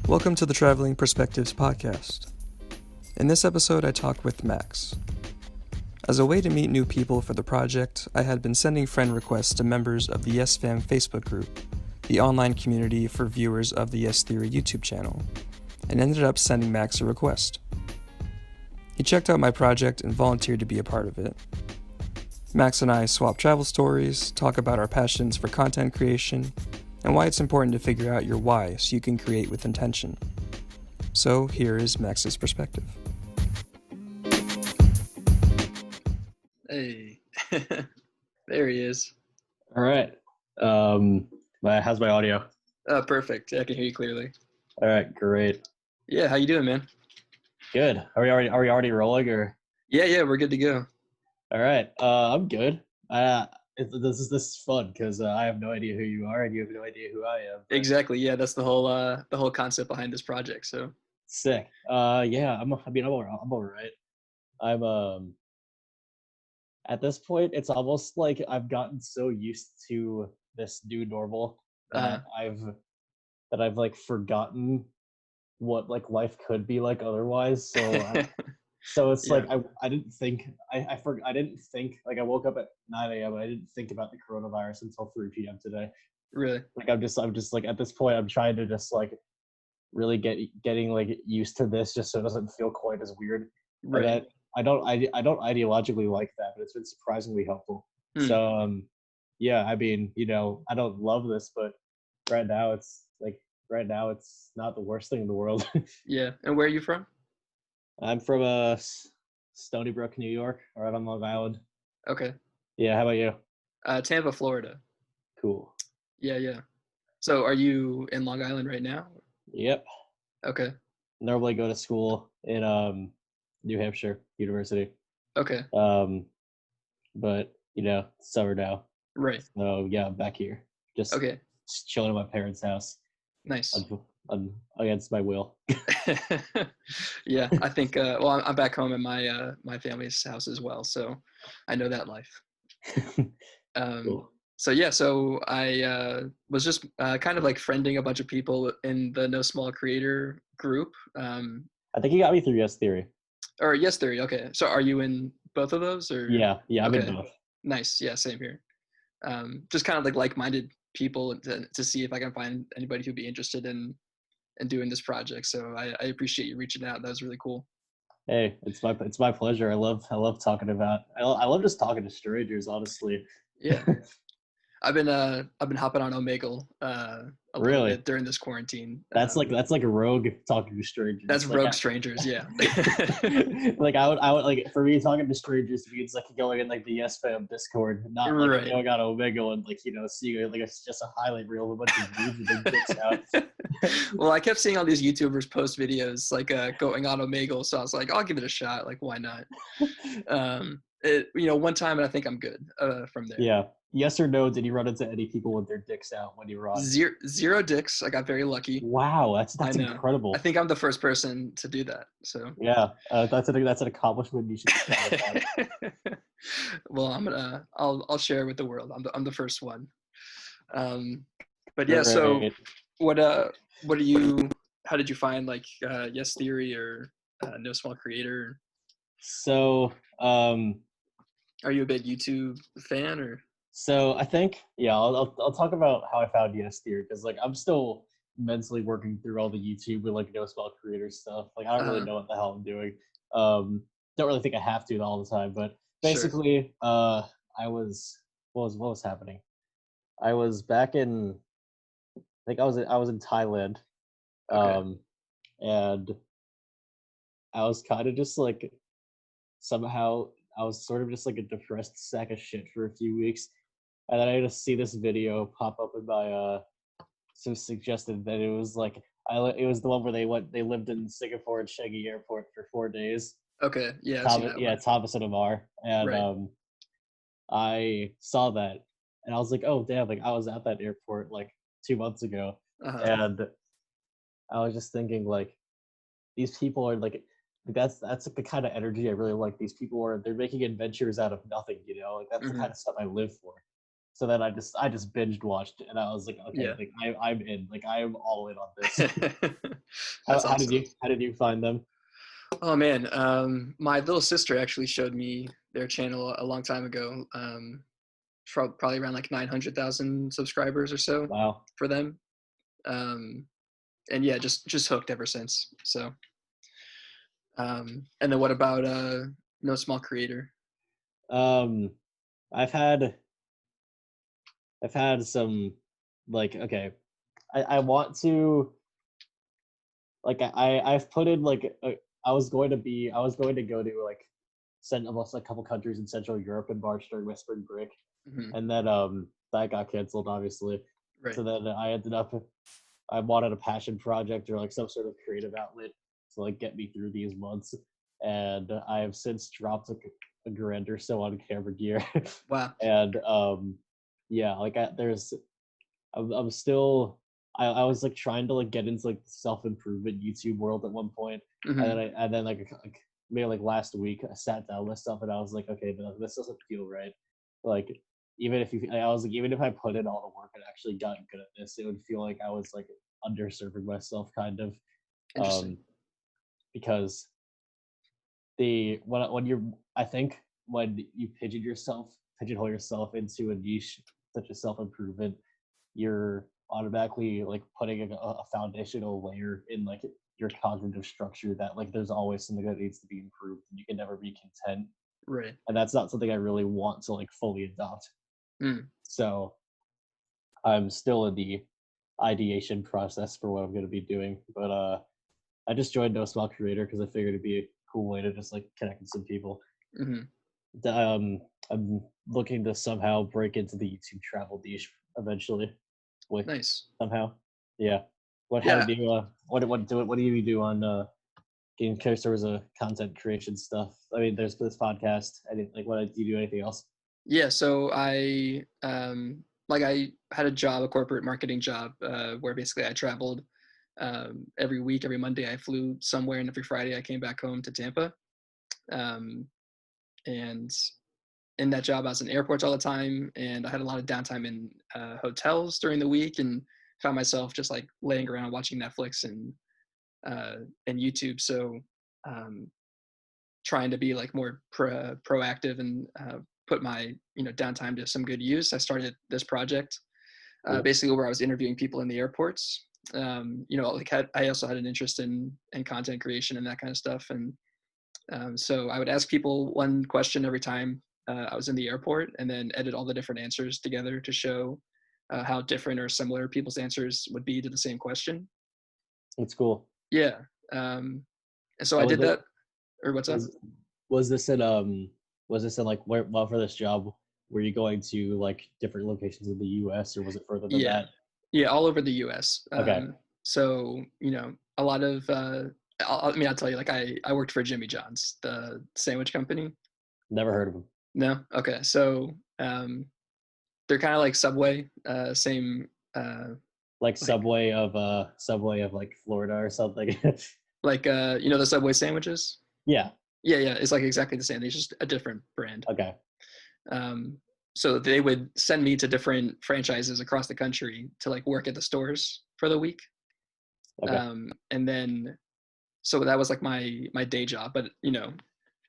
Welcome to the Traveling Perspectives podcast. In this episode, I talk with Max. As a way to meet new people for the project, I had been sending friend requests to members of the Yes Fam Facebook group, the online community for viewers of the Yes Theory YouTube channel, and ended up sending Max a request. He checked out my project and volunteered to be a part of it. Max and I swap travel stories, talk about our passions for content creation, and why it's important to figure out your why so you can create with intention. So here is Max's perspective. Hey, there he is. All right. How's my audio? Perfect. I can hear you clearly. All right, great. Yeah, how you doing, man? Good. Are we already rolling or? Yeah, we're good to go. All right. I'm good. This is fun because I have no idea who you are and you have no idea who I am. Exactly. Yeah, that's the whole concept behind this project. So Sick. Yeah. I'm all right. I'm at this point, it's almost like I've gotten so used to this new normal that I've like forgotten what like life could be like otherwise. So it's Yeah. like I didn't think I didn't think like I woke up at 9 a.m. and I didn't think about the coronavirus until 3 p.m. today. Really? Like I'm just like at this point I'm trying to just like really getting like used to this just so it doesn't feel quite as weird. Right. And I don't ideologically like that, but it's been surprisingly helpful. So yeah, I mean, I don't love this, but right now it's not the worst thing in the world. Yeah. And where are you from? I'm from Stony Brook, New York, right on Long Island. Okay. Yeah, how about you? Tampa, Florida. Cool. Yeah. So are you in Long Island right now? Yep. Okay. Normally go to school in New Hampshire University. Okay. But it's summer now. Right. So yeah, I'm back here. Just chilling at my parents' house. Nice. Against my will. Yeah, I think. Well, I'm back home at my family's house as well, so I know that life. Cool. So I was just kind of like friending a bunch of people in the No Small Creator group. I think you got me through Yes Theory. Or Yes Theory. Okay, so are you in both of those? Or Yeah, I'm in both. Nice. Yeah, same here. Just kind of like-minded people to see if I can find anybody who'd be interested in doing this project. So I appreciate you reaching out. That was really cool. Hey, it's my pleasure. I love talking about. I love just talking to strangers, honestly. Yeah. I've been hopping on Omegle a little bit during this quarantine. That's like a rogue talking to strangers. That's rogue strangers, yeah. Like I would like, for me, talking to strangers means like going in like the Yes Fam Discord, not like going on Omegle and like seeing like it's just a highlight reel of a bunch of dudes with their dicks out. Well, I kept seeing all these YouTubers post videos like going on Omegle, so I was like, I'll give it a shot. Like, why not? One time, and I think I'm good from there. Yeah. Yes or no? Did you run into any people with their dicks out when you were on? Zero dicks. I got very lucky. Wow, that's incredible. I think I'm the first person to do that. So yeah, that's an accomplishment you should be proud of. Well, I'll share with the world. I'm the first one. But yeah, so what do you? How did you find like Yes Theory or No Small Creator? So are you a big YouTube fan or? So I think, I'll talk about how I found Yes Theory because like I'm still mentally working through all the YouTube and like No Small Creator stuff. Like I don't really know what the hell I'm doing. Don't really think I have to all the time, but basically, what was happening? I was back in, I think I was in Thailand, and I was kind of just like somehow I was sort of just like a depressed sack of shit for a few weeks. And then I just see this video pop up in my so suggested that it was like it was the one where they lived in Singapore and Changi Airport for 4 days. Okay, yeah, Thomas and Amar, and I saw that and I was like, oh damn, like I was at that airport like 2 months ago, and I was just thinking like these people are like. That's like the kind of energy I really like. They're making adventures out of nothing, like that's the kind of stuff I live for. So then I just binged watched it, and I was like, okay, Yeah. like I'm in, like I am all in on this. That's How awesome. did you find them? Oh man, my little sister actually showed me their channel a long time ago. Probably around like 900,000 subscribers or so Wow. for them. And yeah, just hooked ever since. So, and then what about No Small Creator? Um, I've had some, like, okay, I want to, like, I've put in like I was going to go to like send almost a couple countries in Central Europe in March during my spring break, Hmm. and then that got canceled obviously. Right. So then I wanted a passion project or like some sort of creative outlet to like get me through these months, and I have since dropped a grand or so on camera gear. Wow. And yeah, like I'm still, I was like trying to like get into like the self-improvement YouTube world at one point, Hmm. and then like maybe like last week I sat down with stuff and I was like, okay, but this doesn't feel right. Like, I was like, even if I put in all the work and actually got good at this, it would feel like I was like underserving myself kind of, Interesting. because the when you're, I think when you pigeonhole yourself into a niche such as self-improvement, you're automatically like putting a foundational layer in like your cognitive structure that like there's always something that needs to be improved and you can never be content, Right. and that's not something I really want to like fully adopt. Mm. So I'm still in the ideation process for what I'm going to be doing, but I just joined No Small Creator because I figured it'd be a cool way to just like connect with some people. Hmm. I'm looking to somehow break into the YouTube travel niche eventually. With Nice. somehow, yeah. How Yeah. did you what do you do on in case there was a content creation stuff? I mean, there's this podcast. I didn't like. What do you do? Anything else? Yeah. So I had a job, a corporate marketing job, where basically I traveled every week. Every Monday I flew somewhere, and every Friday I came back home to Tampa. Um, and in that job, I was in airports all the time, and I had a lot of downtime in hotels during the week, and found myself just like laying around watching Netflix and YouTube. So um, trying to be like more proactive and put my downtime to some good use, I started this project Cool. basically where I was interviewing people in the airports. I also had an interest in content creation and that kind of stuff, and so I would ask people one question every time I was in the airport, and then edit all the different answers together to show how different or similar people's answers would be to the same question. That's cool. Yeah. And so I Now, did that. Or what's up? was was this in like where, well, for this job, were you going to like different locations in the U.S. or was it further than Yeah. that? Yeah. All over the U.S. Okay, So, a lot of, I'll tell you, like I worked for Jimmy John's, the sandwich company. never heard of them. No. Okay. So, they're kind of like Subway, same, Like like, Subway of like Florida or something. the Subway sandwiches. Yeah. Yeah. Yeah. It's like exactly the same. It's just a different brand. Okay. Um, so they would send me to different franchises across the country to like work at the stores for the week. Okay. And then, so that was like my day job, but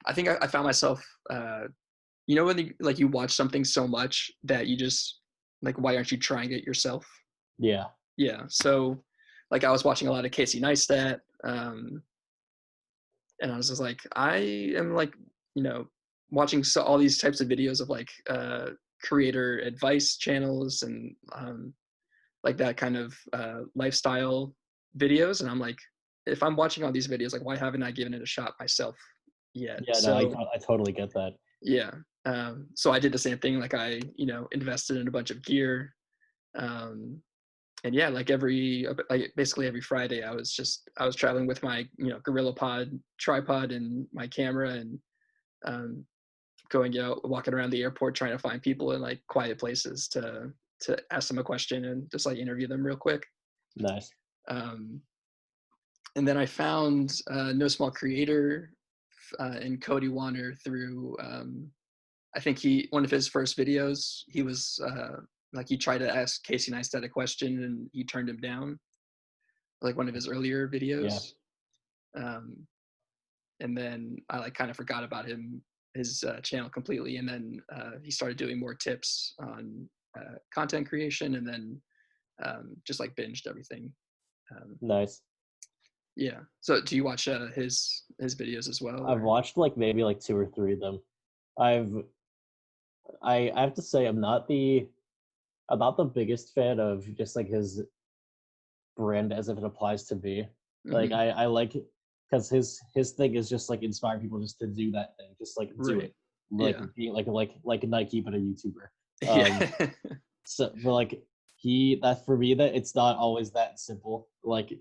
I think I found myself, when you watch something so much that you just like, why aren't you trying it yourself? Yeah. Yeah. So like I was watching a lot of Casey Neistat, and I was just like, I am like, watching all these types of videos of like creator advice channels and like that kind of lifestyle videos, and I'm like, if I'm watching all these videos, like why haven't I given it a shot myself yet? Yeah. No, So I totally get that. yeah, so I did the same thing. Like I invested in a bunch of gear, um, and yeah, like basically every Friday I was traveling with my gorilla pod tripod and my camera, and um, going out walking around the airport trying to find people in like quiet places to ask them a question and just like interview them real quick. Nice. um, and then I found No Small Creator and Cody Wanner through I think one of his first videos, he was like, he tried to ask Casey Neistat a question and he turned him down, like one of his earlier videos. Um, and then I like kind of forgot about his channel completely. And then he started doing more tips on content creation, and then just like binged everything. Nice. Yeah. So do you watch his videos as well? I've watched like maybe like 2 or 3 of them. I have to say I'm not the biggest fan of just like his brand as if it applies to me. Like I like, because his thing is just like inspire people just to do that thing, just like do it, like being like Nike but a YouTuber. Yeah. So but like that for me, that it's not always that simple. Like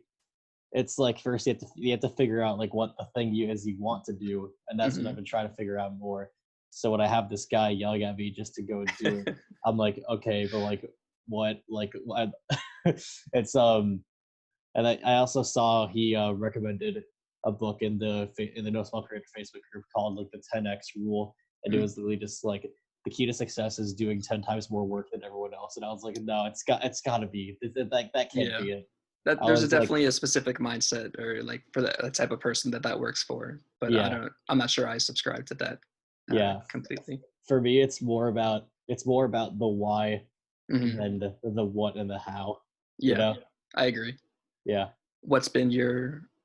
it's like first you have to figure out like what the thing you want to do, and that's what I've been trying to figure out more. So when I have this guy yelling at me just to go and do it, I'm like, okay, but like what, like what? It's and I also saw he recommended a book in the No Small Creator Facebook group called like the 10x rule, and it was literally just like the key to success is doing 10 times more work than everyone else. And I was like, no, it's got to be that can't be it. There's definitely a specific mindset, or like for that type of person that works for, but I'm not sure I subscribe to that completely. For me, it's more about the why than the what and the how. Yeah, you know? I agree. Yeah. What's been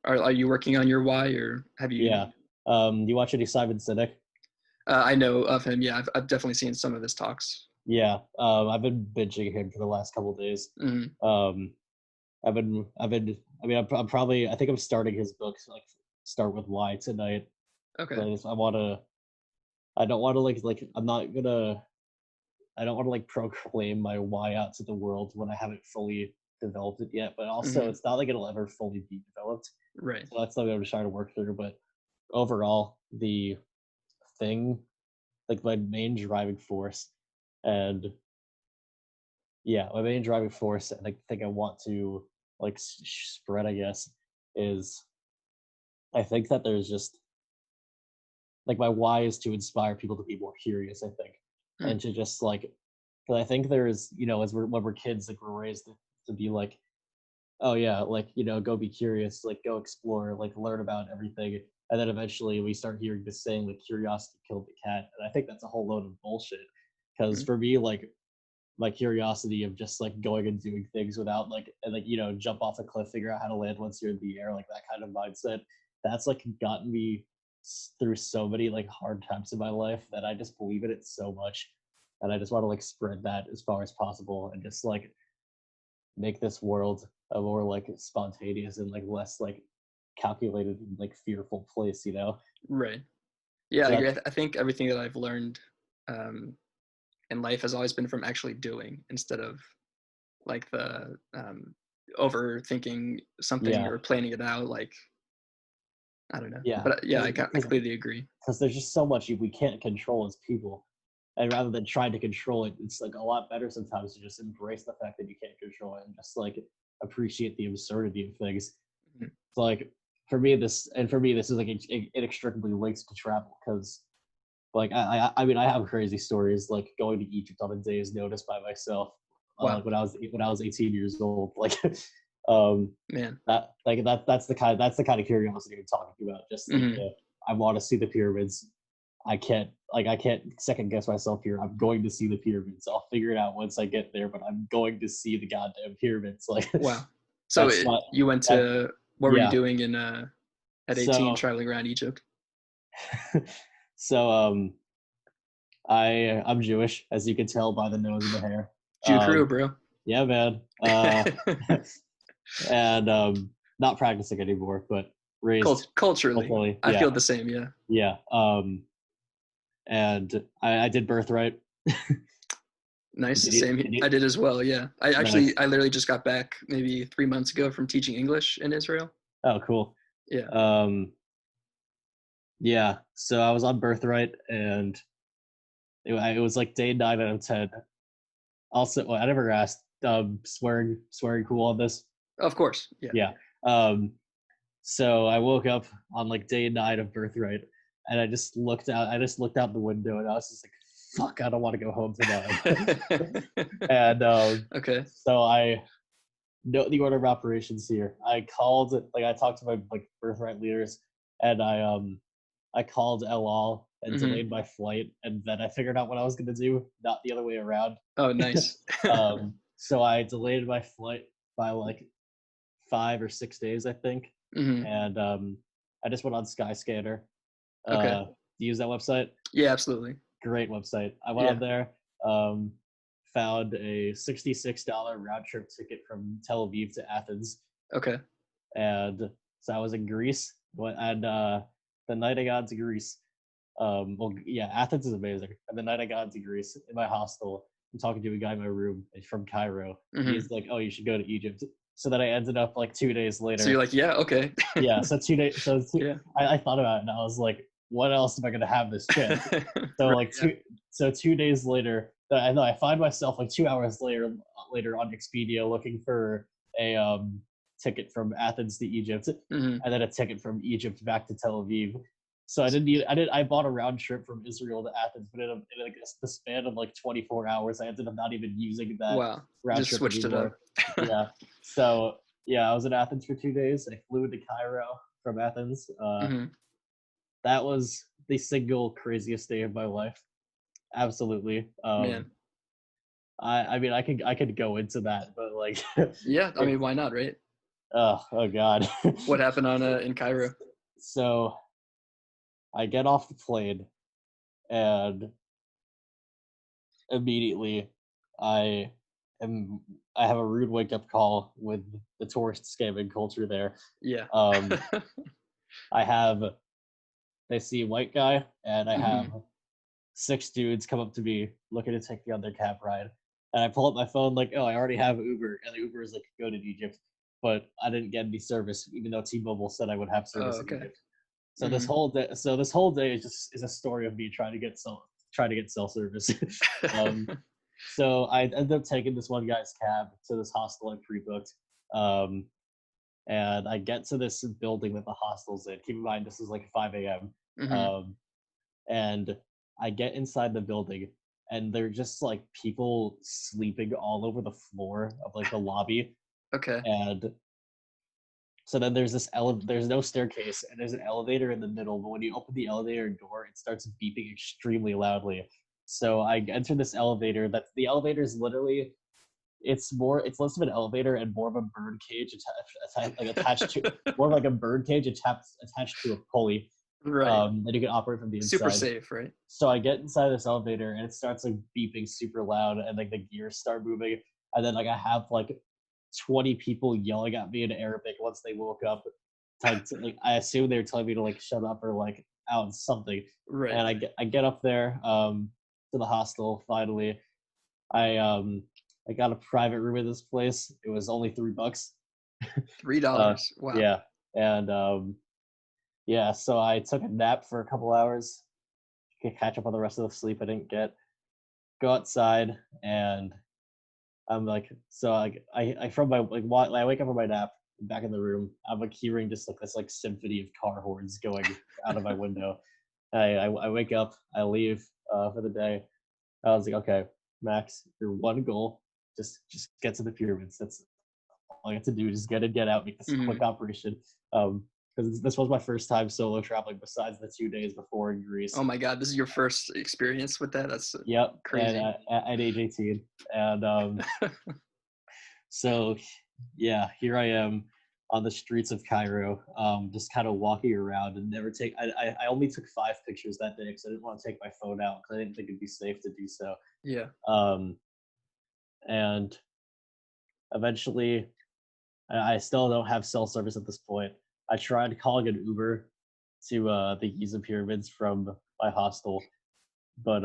are you working on your why, or have you? Yeah. You watch any Simon Sinek? I know of him. Yeah, I've definitely seen some of his talks. Yeah. I've been binging him for the last couple of days. I've been. I mean, I'm probably. I think I'm starting his book. Like, start with why tonight. Okay. I don't want to like. I'm not gonna. I don't want to like proclaim my why out to the world when I haven't fully developed it yet. But also, it's not like it'll ever fully be developed. Right. So that's something I'm trying to work through. But overall, the thing, like my main driving force, and my main driving force, and I think I want to like spread, I guess, is I think that there's just like my why is to inspire people to be more curious, I think, and to just like, because I think there's, as when we're kids, like we're raised to be like, oh yeah, like, go be curious, like go explore, like learn about everything. And then eventually we start hearing this saying like curiosity killed the cat. And I think that's a whole load of bullshit. Because for me, like my curiosity of just like going and doing things without like, and like, jump off a cliff, figure out how to land once you're in the air, like that kind of mindset, that's like gotten me through so many like hard times in my life that I just believe in it so much. And I just want to like spread that as far as possible and just like make this world a more like spontaneous and like less like calculated and like fearful place, Right. Yeah, so I agree. I think everything that I've learned in life has always been from actually doing, instead of like the overthinking something or planning it out. Like, I don't know. But yeah, I completely agree. Because there's just so much we can't control as people. And rather than trying to control it, it's like a lot better sometimes to just embrace the fact that you can't control it and just like appreciate the absurdity of things. It's like for me this is like inextricably linked to travel, because like I mean I have crazy stories like going to Egypt on a day's notice by myself. Wow. Like when I was 18 years old. Like man, that's the kind of curiosity we're talking about. Just like, I want to see the pyramids. I can't second guess myself here. I'm going to see the pyramids. I'll figure it out once I get there, but I'm going to see the goddamn pyramids. Like, wow. So you went to, what were you doing in at 18, traveling around Egypt? So I'm Jewish, as you can tell by the nose and the hair. Jew crew, bro. Yeah, man. And not practicing anymore, but raised culturally. I feel the same. Yeah. Yeah. And I did Birthright. Nice. Same. I did as well. Yeah. I literally just got back maybe 3 months ago from teaching English in Israel. Oh, cool. Yeah. Yeah. So I was on Birthright, and it was like day 9 out of 10. Also, I never asked. Swearing cool on this? Of course. Yeah. Yeah. So I woke up on like day 9 of Birthright, and I just looked out the window, and I was just like, fuck, I don't want to go home tonight. And okay. so I know the order of operations here. I called, like, I talked to my like Birthright leaders, and I called El Al and delayed my flight, and then I figured out what I was gonna do, not the other way around. Oh, nice. So I delayed my flight by like 5 or 6 days, I think, and I just went on Skyscanner. Okay. Do you use that website? Yeah, absolutely. Great website. I went on there, found a $66 round trip ticket from Tel Aviv to Athens. Okay. And so I was in Greece, and the night I got to Greece, well, yeah, Athens is amazing. And the night I got into Greece in my hostel, I'm talking to a guy in my room from Cairo. He's like, "Oh, you should go to Egypt." So then I ended up like 2 days later. So you're like, yeah, okay. Yeah. So 2 days. So I thought about it, and I was like, "What else am I gonna have this trip?" So right, like 2 days later, I know I find myself like 2 hours later on Expedia looking for a ticket from Athens to Egypt, and then a ticket from Egypt back to Tel Aviv. So I bought a round trip from Israel to Athens, but in like the span of like 24 hours, I ended up not even using that round just trip switched anymore. it up. Yeah. So yeah, I was in Athens for 2 days. I flew into Cairo from Athens. That was the single craziest day of my life. Absolutely. Man. I mean, I could go into that, but like. Yeah, I mean, why not, right? Oh God. What happened in Cairo? So I get off the plane, and immediately I have a rude wake up call with the tourist scamming culture there. Yeah. They see a white guy, and I have 6 dudes come up to me looking to take me on their cab ride. And I pull up my phone like, oh, I already have Uber, and the Uber is like, go to Egypt. But I didn't get any service, even though T-Mobile said I would have service in Egypt. So this whole day is a story of me trying to get cell service. So I ended up taking this one guy's cab to this hostel I pre-booked. And I get to this building that the hostel's in. Keep in mind, this is like 5 a.m. And I get inside the building, and they're just like people sleeping all over the floor of like the lobby. Okay. And so then there's there's no staircase, and there's an elevator in the middle, but when you open the elevator door, it starts beeping extremely loudly. So I enter this elevator. The elevator is literally, it's less of an elevator and more of a bird cage attached to more like a bird cage attached to a pulley. Right. That you can operate from the inside. Super safe, right? So I get inside this elevator, and it starts like beeping super loud, and like the gears start moving, and then like I have like 20 people yelling at me in Arabic once they woke up. Like I assume they were telling me to like shut up or like out something. Right. And I get up there to the hostel finally. I got a private room in this place. It was only $3. $3. Wow. Yeah. And yeah, so I took a nap for a couple hours to catch up on the rest of the sleep I didn't get. Go outside, and I'm like, so like I from my like while I wake up from my nap, back in the room, I'm like hearing just like this like symphony of car horns going out of my window. I wake up, I leave for the day. I was like, okay, Max, your one goal, just get to the pyramids. That's all I have to do. Just get in, get out, make this a quick operation. Because this was my first time solo traveling besides the 2 days before in Greece. Oh my God, this is your first experience with that? That's crazy. And, at age 18. And so, yeah, here I am on the streets of Cairo, just kind of walking around and never take. I only took 5 pictures that day because I didn't want to take my phone out because I didn't think it'd be safe to do so. Yeah. And eventually, I still don't have cell service at this point. I tried calling an Uber to the Giza pyramids from my hostel, but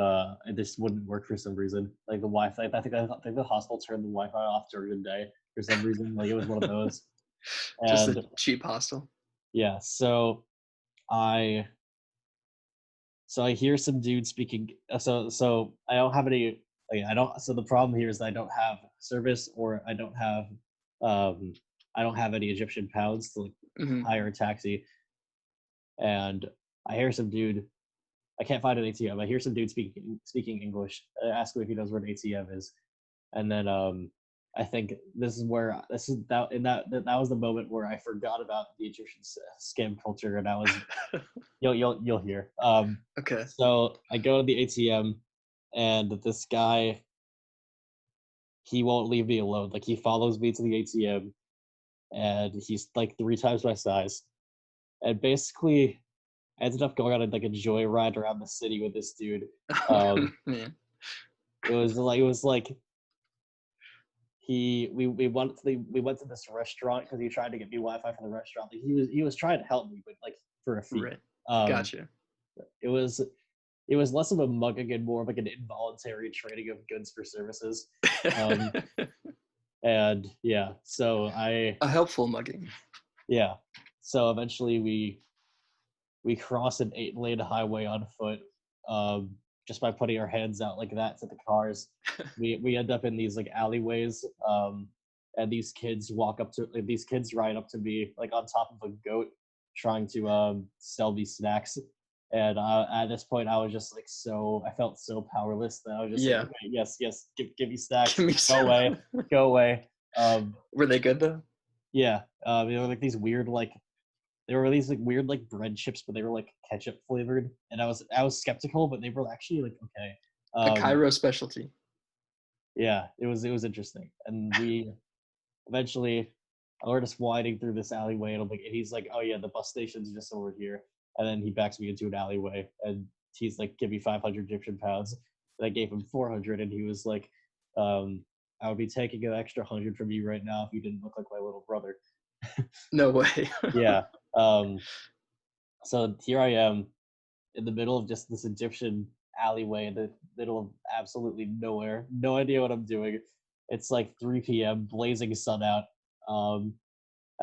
it just wouldn't work for some reason. Like the Wi-Fi, I think the hostel turned the Wi-Fi off during the day for some reason. Like it was one of those. Just a cheap hostel. Yeah, so I hear some dude speaking. So I don't have any. Like I don't. So the problem here is that I don't have service, or I don't have any Egyptian pounds to like hire a taxi. And I hear some dude I can't find an ATM. I hear some dude speaking English. I ask him if he knows where an ATM is, and then I think that was the moment where I forgot about the Egyptian scam culture, and I was you'll hear. Okay. So I go to the ATM, and this guy, he won't leave me alone. Like, he follows me to the ATM, and he's like 3 times my size, and basically I ended up going on like a joyride around the city with this dude. Man. It was like we went to this restaurant because he tried to get me Wi-Fi for the restaurant. Like, he was trying to help me, but like for a fee. Right. Gotcha. It was less of a mugging and more of like an involuntary trading of goods for services. And yeah, so a helpful mugging. Yeah, so eventually we cross an 8-lane highway on foot, just by putting our hands out like that to the cars. We end up in these like alleyways, and these kids ride up to me like on top of a goat, trying to sell me snacks. And at this point, I was just like I felt so powerless that I was just like, okay, yes, give me snacks, go away. Were they good though? Yeah, they were like these weird like bread chips, but they were like ketchup flavored, and I was skeptical, but they were actually like okay. A Cairo specialty. Yeah, it was interesting, and we eventually we're just winding through this alleyway, and he's like, oh yeah, the bus station's just over here, and then he backs me into an alleyway, and he's like, give me 500 Egyptian pounds, and I gave him 400, and he was like, I would be taking an extra 100 from you right now if you didn't look like my little brother. No way. Yeah. So here I am in the middle of just this Egyptian alleyway in the middle of absolutely nowhere. No idea what I'm doing. It's like 3 p.m., blazing sun out. And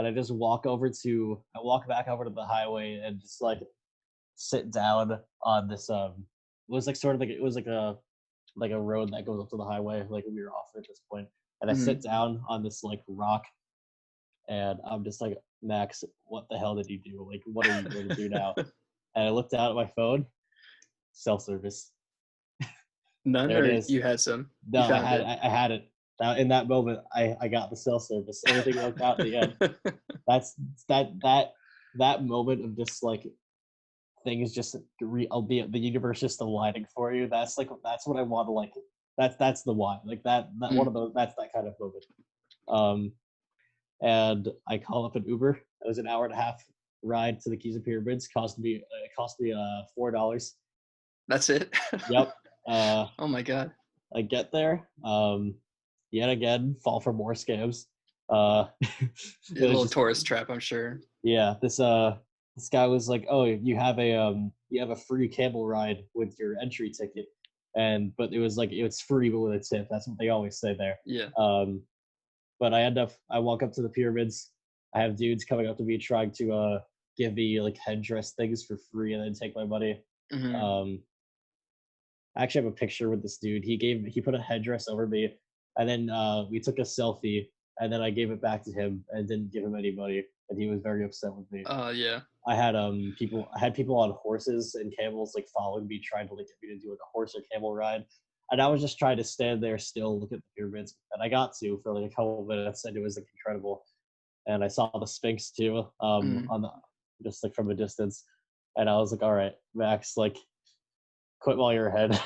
I just walk back over to the highway and just like sit down on this it was like a road that goes up to the highway, like we were off at this point. And I sit down on this like rock, and I'm just like, Max, what the hell did you do? Like, what are you going to do now? And I looked down at my phone, self-service. None, or you had some? No, I had it. In that moment, I got the self-service. Everything worked out in the end. That's that moment of just like things just albeit the universe just aligning for you. That's what I want to like. That's the why. Like that one of those. That's that kind of moment. And I call up an Uber. It was an 1.5-hour ride to the Giza Pyramids. Cost me $4. That's it? Yep. Oh my god. I get there. Yet again, fall for more scams. A little tourist trap, I'm sure. Yeah. This guy was like, "Oh, you have a free camel ride with your entry ticket," but it was like it's free but with a tip. That's what they always say there. Yeah. But I walk up to the pyramids. I have dudes coming up to me trying to give me like headdress things for free and then take my money. Mm-hmm. I actually have a picture with this dude. He put a headdress over me, and then we took a selfie, and then I gave it back to him and didn't give him any money, and he was very upset with me. Yeah. I had people on horses and camels like following me, trying to like get me to do like a horse or camel ride. And I was just trying to stand there still, look at the pyramids, and I got to for like a couple of minutes, and it was like incredible. And I saw the Sphinx too, just like from a distance, and I was like, "All right, Max, like, quit while you're ahead."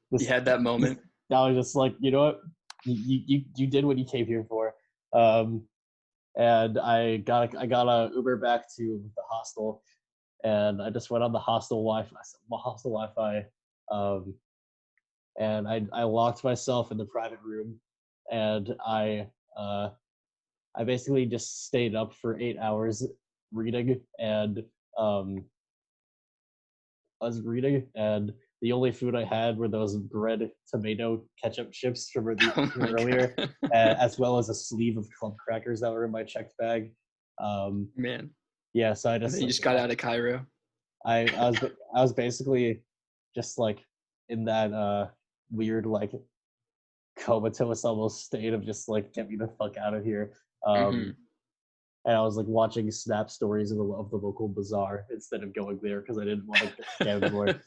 You had that moment. I was just like, you know what, you did what you came here for, and I got a Uber back to the hostel, and I just went on the hostel Wi-Fi. And I locked myself in the private room, and I basically just stayed up for 8 hours reading, and I was reading, and the only food I had were those bread tomato ketchup chips from earlier, as well as a sleeve of club crackers that were in my checked bag. Man. Yeah, so you just got out of Cairo. I was basically just like in that weird like comatose almost state of just like get me the fuck out of here. and I was like watching Snap stories of the local bazaar instead of going there because I didn't want to get scammed anymore.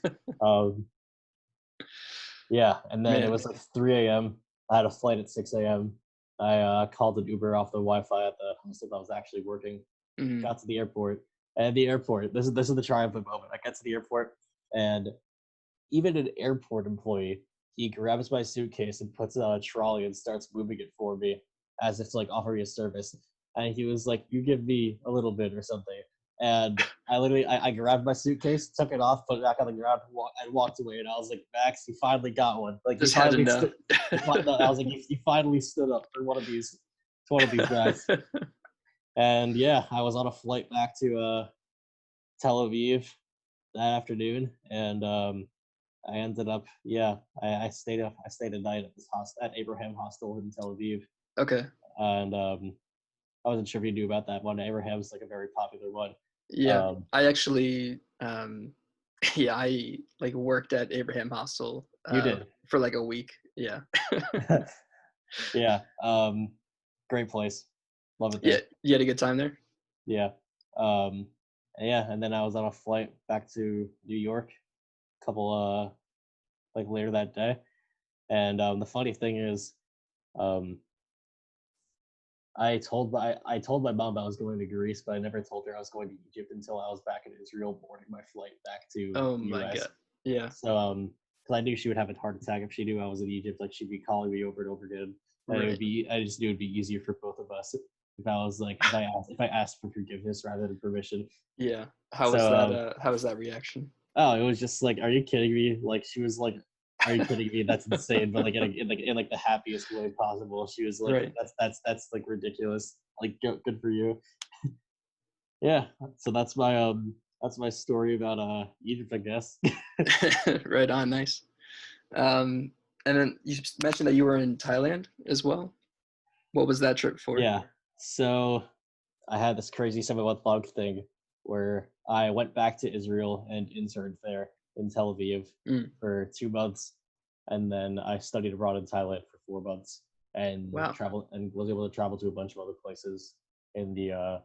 Yeah, and then it was like 3 a.m. I had a flight at 6 a.m. I called an Uber off the Wi-Fi at the hostel I was actually working. Got to the airport, and at the airport, this is the triumphant moment. I get to the airport, and even an airport employee, he grabs my suitcase and puts it on a trolley and starts moving it for me as if to like offer me a service. And he was like, "You give me a little bit or something." And I grabbed my suitcase, took it off, put it back on the ground, and walked away. And I was like, "Max, you finally got one. Like, Just had to know." I was like, you finally stood up for one of these guys." And yeah, I was on a flight back to Tel Aviv that afternoon, and I ended up, I stayed a night at this at Abraham Hostel in Tel Aviv. Okay. And I wasn't sure if you knew about that one. Abraham's like a very popular one. Yeah, I actually, I like worked at Abraham Hostel. You did for like a week. Yeah. Yeah. Great place. Love it there. Yeah, you had a good time there. Yeah. Yeah, and then I was on a flight back to New York a couple like later that day. And the funny thing is, I told my mom I was going to Greece, but I never told her I was going to Egypt until I was back in Israel boarding my flight back to the my US. God. Yeah. So because I knew she would have a heart attack if she knew I was in Egypt. Like, she'd be calling me over and over again, and I just knew it'd be easier for both of us if I was like if I asked for forgiveness rather than permission. Yeah. How was that reaction? Oh, it was just like, "Are you kidding me?" Like, she was like, "Are you kidding me? That's insane!" But like in the happiest way possible. She was like, "That's like ridiculous. Like, good for you." Yeah. So that's my story about Egypt, I guess. Right on. Nice. And then you mentioned that you were in Thailand as well. What was that trip for? Yeah. So I had this crazy 7-month-long thing where I went back to Israel and interned there in Tel Aviv for 2 months, and then I studied abroad in Thailand for 4 months, and was able to travel to a bunch of other places in the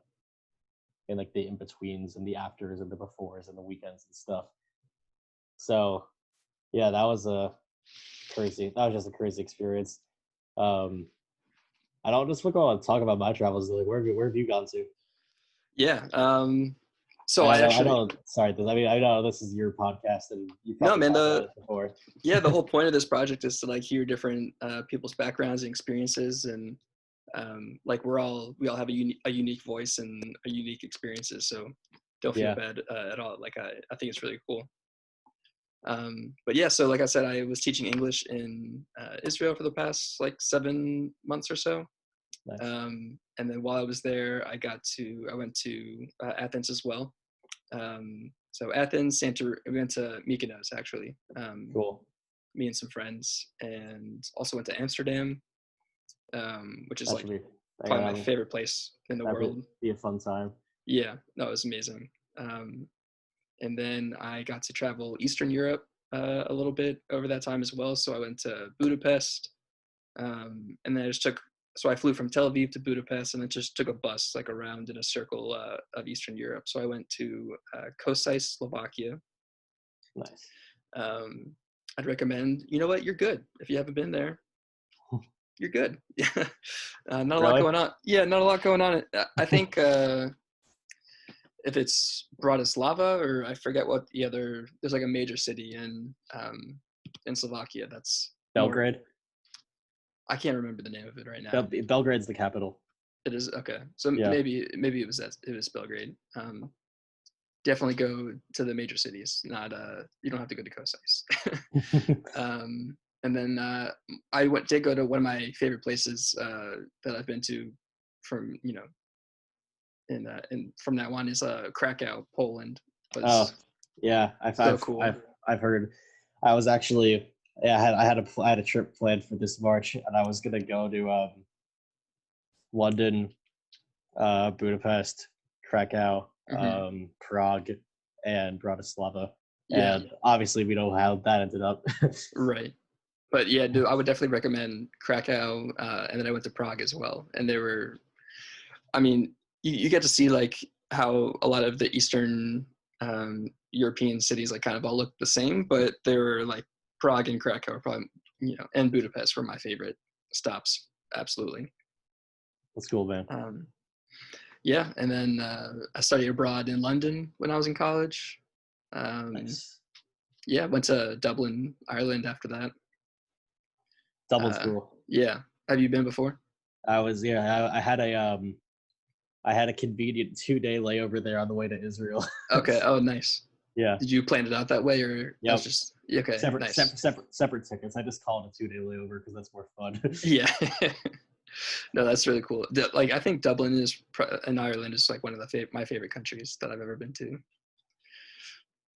in like the in-betweens and the afters and the befores and the weekends and stuff. So yeah, that was just a crazy experience. I don't just go on and talk about my travels. Like, where have you gone to? Yeah. So I know this is your podcast, and you probably talked about it before. Yeah, the whole point of this project is to like hear different people's backgrounds and experiences, and like we all have a unique voice and a unique experiences. So don't feel bad at all. Like I think it's really cool. But yeah, so like I said, I was teaching English in Israel for the past like 7 months or so. Nice. And then while I was there, I went to Athens as well. So Athens, we went to Mykonos actually. Cool. Me and some friends, and also went to Amsterdam, which is probably my favorite place in the world. Would be a fun time. Yeah, no, it was amazing. And then I got to travel Eastern Europe a little bit over that time as well. So I went to Budapest, and then I flew from Tel Aviv to Budapest, and then just took a bus like around in a circle of Eastern Europe. So I went to Kosai, Slovakia. Nice. I'd recommend, you know what, you're good. If you haven't been there, you're good. Not a lot going on. Yeah, not a lot going on. I think if it's Bratislava, or I forget what there's like a major city in Slovakia that's Belgrade. I can't remember the name of it right now. Belgrade's the capital. It is, okay. So maybe it was Belgrade. Definitely go to the major cities. Not you don't have to go to Kosais. And then I did go to one of my favorite places that I've been to from from that one is Krakow, Poland. Cool. I've heard. I was actually I had a trip planned for this March, and I was gonna go to London, Budapest, Krakow, Prague, and Bratislava. Yeah. And obviously we know how that ended up. Right. But yeah, I would definitely recommend Krakow, and then I went to Prague as well. And you get to see like how a lot of the Eastern European cities like kind of all look the same, but they were like Prague and Krakow are probably, and Budapest were my favorite stops. Absolutely. That's cool, man. Yeah, and then I studied abroad in London when I was in college. Nice. Yeah, went to Dublin, Ireland after that. Dublin's cool. Yeah, have you been before? I had a convenient 2-day layover there on the way to Israel. Okay. Oh, nice. Yeah. Did you plan it out that way, or Yep. was just okay? Separate tickets. I just call it a 2-day layover because that's more fun. Yeah. No, that's really cool. Like, I think Dublin in Ireland is like one of my favorite countries that I've ever been to.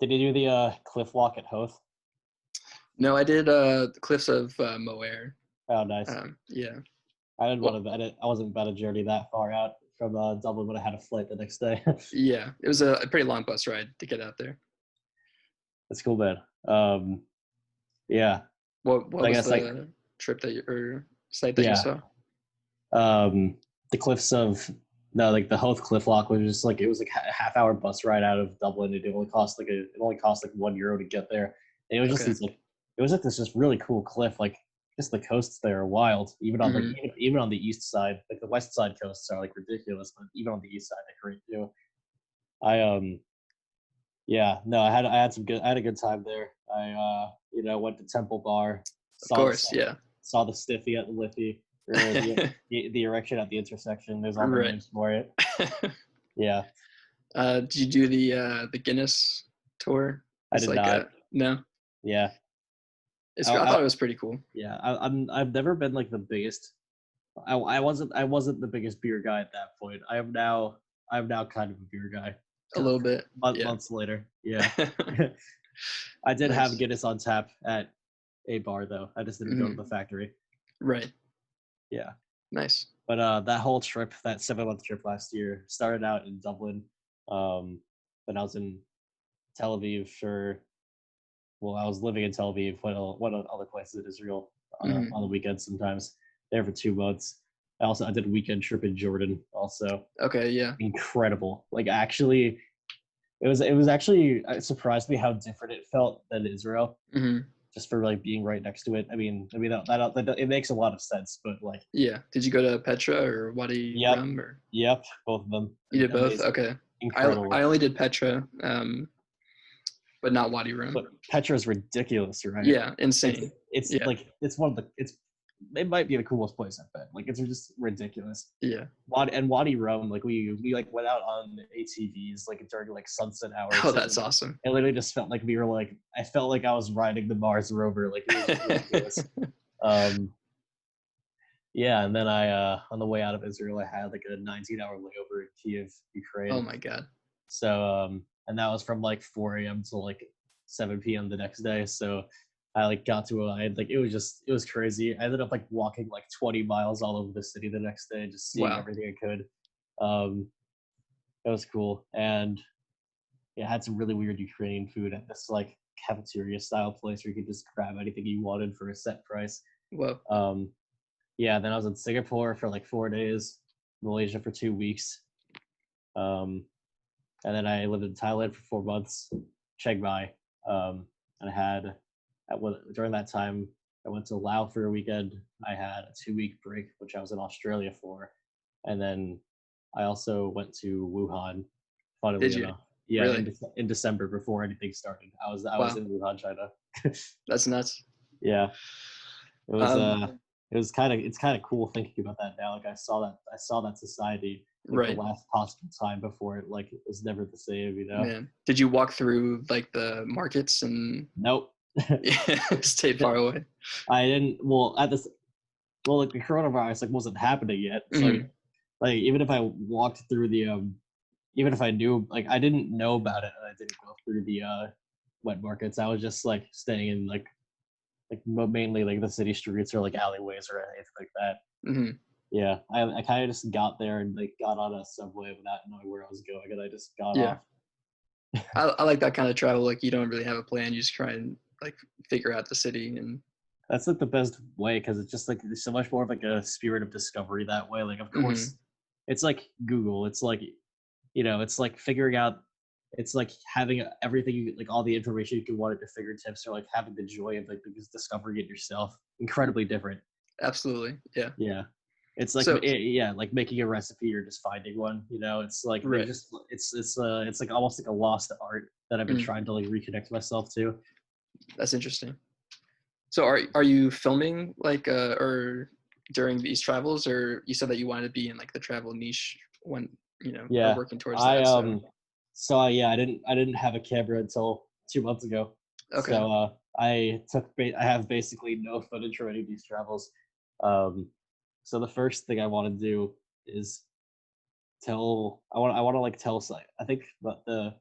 Did you do the cliff walk at Hoth? No, I did the cliffs of Moher. Oh, nice. Yeah. I wasn't about to journey that far out from Dublin, but I had a flight the next day. Yeah, it was a pretty long bus ride to get out there. That's cool, man. Yeah. What was the trip or site that you saw? The cliffs of the Hoth cliff walk was just like, it was like a half-hour bus ride out of Dublin. It only cost like €1 to get there. And it was just this just really cool cliff. Like, just the coasts there are wild. Even on even on the east side, like the west side coasts are like ridiculous, but even on the east side they're great too. I had a good time there. I went to Temple Bar. Saw the Stiffy at the Liffey, or the erection at the intersection. There's all the names for it. Yeah. Did you do the Guinness tour? I did not. No. Yeah. I thought it was pretty cool. Yeah, I've never been like the biggest. I wasn't the biggest beer guy at that point. I'm now kind of a beer guy. A little bit. Months later, yeah. I did have Guinness on tap at a bar though. I just didn't go to the factory. Right. Yeah. Nice. But that whole trip, that 7-month trip last year, started out in Dublin. Then I was in Tel Aviv I was living in Tel Aviv, went on other places in Israel on the weekends sometimes. There for 2 months. I did a weekend trip in Jordan also. Okay, yeah. Incredible. Like, actually, it was actually, it surprised me how different it felt than Israel. Just for like being right next to it. I mean that it makes a lot of sense, but like. Yeah. Did you go to Petra or Wadi Rum or? Yep, both of them. You did both? Okay. Incredible. I only did Petra. But not Wadi Rum. But Petra is ridiculous, right? Yeah, insane. It might be the coolest place I've been. Like, it's just ridiculous. Yeah. Wadi Rum, like we like went out on ATVs like during like sunset hours. Oh, that's awesome. It literally just felt like I felt like I was riding the Mars rover. Like, it was ridiculous. Yeah, and then I on the way out of Israel, I had like a 19-hour layover in Kiev, Ukraine. Oh my god. So and that was from like 4 a.m. to like 7 p.m. the next day. So I like got to it was crazy. I ended up like walking like 20 miles all over the city the next day, just seeing everything I could. It was cool. And I had some really weird Ukrainian food at this like cafeteria style place where you could just grab anything you wanted for a set price. Whoa. Then I was in Singapore for like 4 days, Malaysia for 2 weeks. And then I lived in Thailand for 4 months, Chiang Mai. And during that time, I went to Laos for a weekend. I had a 2-week break, which I was in Australia for. And then I also went to Wuhan. Did you? Yeah, really? in December before anything started. I was in Wuhan, China. That's nuts. Yeah. It's kind of cool thinking about that now. Like, I saw that society the last possible time before it was never the same, Man. Did you walk through like the markets and Nope. Stay far away? I didn't. Like the coronavirus wasn't happening yet. So like even if I walked through the even if I knew, like, I didn't know about it and I didn't go through the wet markets, I was just like staying in like mainly like the city streets or like alleyways or anything like that. Yeah, I kind of just got there and like got on a subway without knowing where I was going, and I just got off. I like that kind of travel. Like, you don't really have a plan; you just try and like figure out the city, and that's like the best way because it's just like there's so much more of like a spirit of discovery that way. Like, of course, it's like Google. It's like, it's like figuring out. It's like having everything, like all the information you can want at your fingertips, or like having the joy of like just discovering it yourself. Incredibly different. Absolutely. Yeah. Yeah. It's like So like making a recipe or just finding one. It's like they right. just it's like almost like a lost art that I've been trying to like reconnect myself to. That's interesting. So are you filming like or during these travels, or you said that you wanted to be in like the travel niche when are Yeah. working towards I that? So yeah, I didn't have a camera until 2 months ago. okay. So I have basically no footage from any of these travels. Um so the first thing I want to do is I want to like tell site. I think that the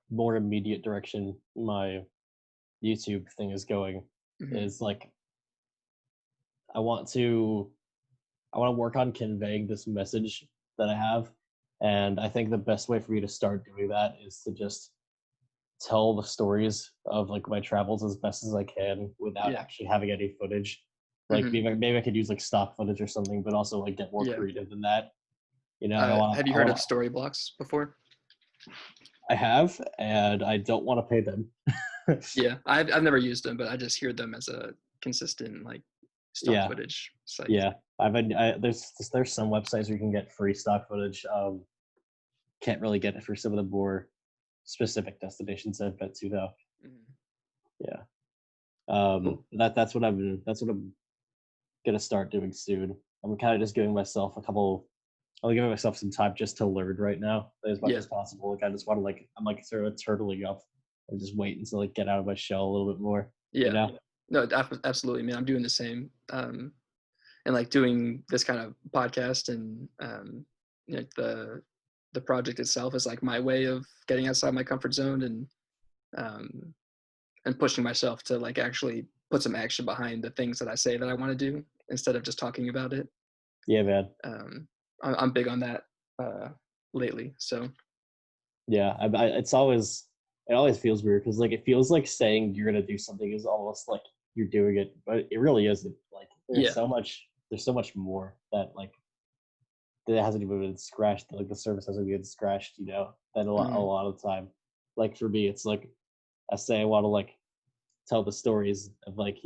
more immediate direction my YouTube thing is going Mm-hmm. is like I want to work on conveying this message that I have, and I think the best way for me to start doing that is to just tell the stories of like my travels as best as I can without Yeah. actually having any footage. Like Mm-hmm. maybe I could use like stock footage or something, but also like get more Yeah. creative than that. I want Have you heard of story blocks before? I have, and I don't want to pay them. Yeah, I've never used them, but I just hear them as a consistent like stock Yeah, footage site. yeah. There's some websites where you can get free stock footage. Can't really get it for some of the more specific destinations I've been to though. Mhm. Yeah. Cool. That's what I'm gonna start doing soon. I'm kind of just giving myself I'm giving myself some time just to learn right now as much Yeah. as possible. Like I just want to I'm like sort of turtling up and just wait until I get out of my shell a little bit more. Yeah. No, absolutely, man. I'm doing the same. And like doing this kind of podcast and the project itself is like my way of getting outside my comfort zone um, and pushing myself to like actually put some action behind the things that I say that I want to do instead of just talking about it. Yeah, man. I'm big on that lately. So Yeah, it always feels weird because like it feels like saying you're gonna do something is almost like you're doing it, but it really isn't. Like yeah. there's so much more that like that hasn't even been scratched. Like the surface hasn't been scratched, than a Mhm. lot of the time. Like for me, it's like I say I want to like tell the stories of like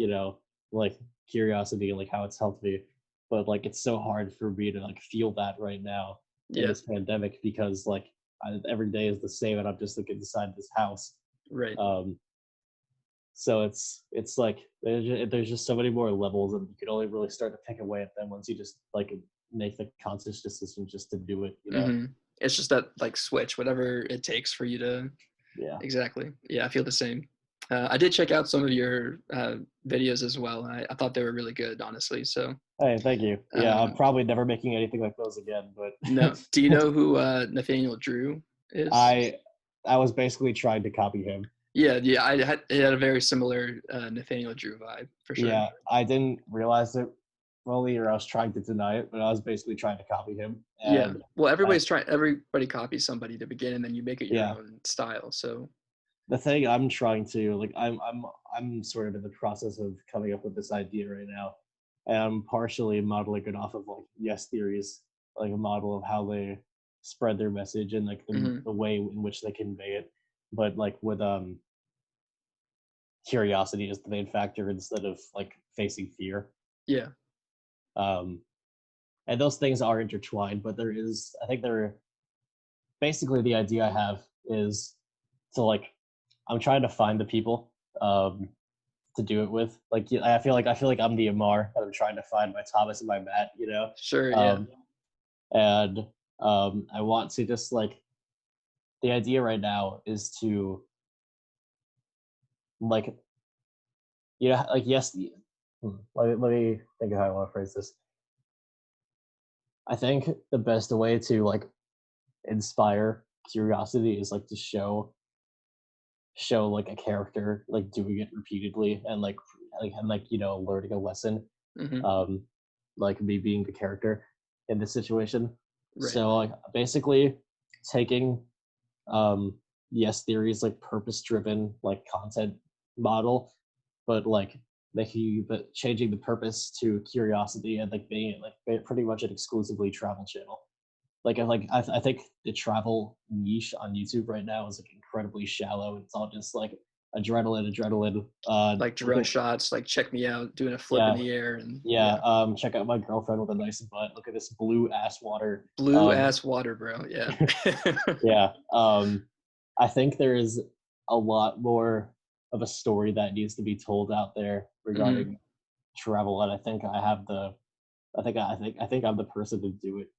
like curiosity and like how it's helped me, but like it's so hard for me to like feel that right now in Yeah. this pandemic because like every day is the same and I'm just like inside this house. Right. Um, so it's like there's just so many more levels and you can only really start to pick away at them once you just like make the conscious decision just to do it. It's just that like switch, whatever it takes for you to. Yeah. Exactly. Yeah, I feel the same. I did check out some of your videos as well. I thought they were really good, honestly. So, Hey, thank you. Yeah, I'm um, probably never making anything like those again, no. but Do you know who Nathaniel Drew is? I I was basically trying to copy him. Yeah, yeah. It had a very similar Nathaniel Drew vibe for sure. Yeah, I didn't realize it fully, or I was trying to deny it, but I was basically trying to copy him. Yeah. And Well, I, everybody copies somebody to begin, and then you make it your yeah, own style. So, the thing I'm trying to like, I'm sort of in the process of coming up with this idea right now, and I'm partially modeling it off of like yes theories, like a model of how they spread their message and like mhm. the way in which they convey it, but like with curiosity is the main factor instead of like facing fear. Yeah. Um, and those things are intertwined, but I think basically the idea I have is to like, I'm trying to find the people to do it with. Like, I feel like I'm the Amar, and I'm trying to find my Thomas and my Matt. Sure. Yeah. Um, and I want to just like, the idea right now is to like, like let me think of how I want to phrase this. I think the best way to like inspire curiosity is like to show like a character like doing it repeatedly and learning a lesson, Hmm. um like me being the character in this situation. Right. So like basically taking um yes theories like purpose driven like content model, but like changing the purpose to curiosity and like being like pretty much an exclusively travel channel. I think the travel niche on YouTube right now is like incredibly shallow. It's all just like adrenaline. Like drone shots, like check me out, doing a flip in the air, and check out my girlfriend with a nice butt. Look at this blue ass water. Blue ass water, bro. Yeah. Yeah. I think there is a lot more of a story that needs to be told out there regarding travel, and I think I'm the person to do it.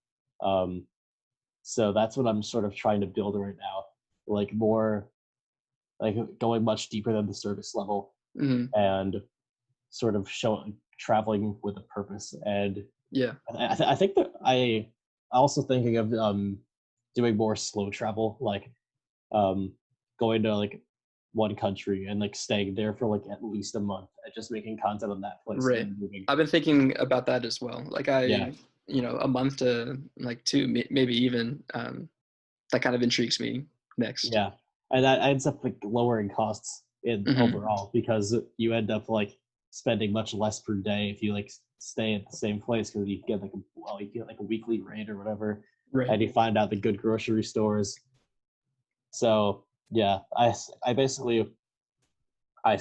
So that's what I'm sort of trying to build right now, like more, like going much deeper than the surface level, and sort of traveling with a purpose. And I think that I also thinking of doing more slow travel, like going to like one country and like staying there for like at least a month and just making content on that place. Right. I've been thinking about that as well. Like a month to like 2, maybe even, that kind of intrigues me next. Yeah. And that ends up like lowering costs in overall, because you end up like spending much less per day if you like stay at the same place, because you get like a weekly rate or whatever, and you find out the good grocery stores. So yeah, I